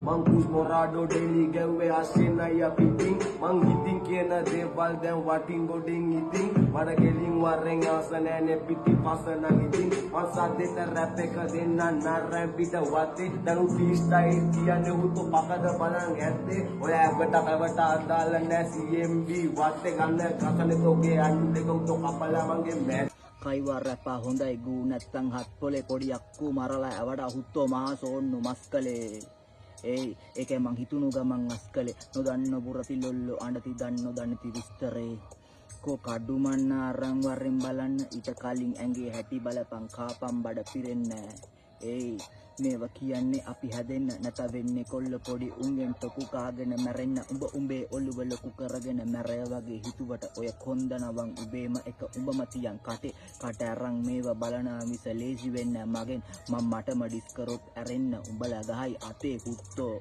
Mangkus Morado daily gawe asenaya piting mang hiting kena deval dan wating goding eating mara geling wareng asanane piti pasana eating masa deta rape kadena naram pita wate dan freestyle tiane uto pakada balang ඇත්තේ ඔය ඇවට කවට අදාළ නැ CMB වත්තේ ගන්න කකන තෝගේ අන්න දෙකම තෝ කපලා මගේ මැ කයිවා රැපා හොඳයි ගූ නැත්තම් හත් පොලේ පොඩි අක්කු මරලා ඇවට හුත්තෝ මහා සෝන්නු මස්කලේ ඒකේ මං හිතුණු ගමන් අස්කලේ නොදන්න පුරති ලොල්ලෝ අඬති දන්නෝ දන්නති විස්තරේ කෝ කඩු මන්න අරන් වරෙන් බලන්න ඊට කලින් ඇඟේ හැටි බලපන් කාපම් බඩ පිරෙන්නේ මේව කියන්නේ අපි හැදෙන්න නැත වෙන්නේ කොල්ල පොඩි උන්ගෙන් තොකු කාගෙන මැරෙන්න උඹ උඹේ ඔළුව ලොකු කරගෙන මැරය වගේ හිතුවට ඔය කොන්දනවන් උඹේම එක උඹම තියන් කටේ කට අරන් මේව බලනා මිස ලේසි වෙන්න මගෙන් මම මටම ඩිස් කරොත් ඇරෙන්න උඹලා ගහයි අතේ හුත්තෝ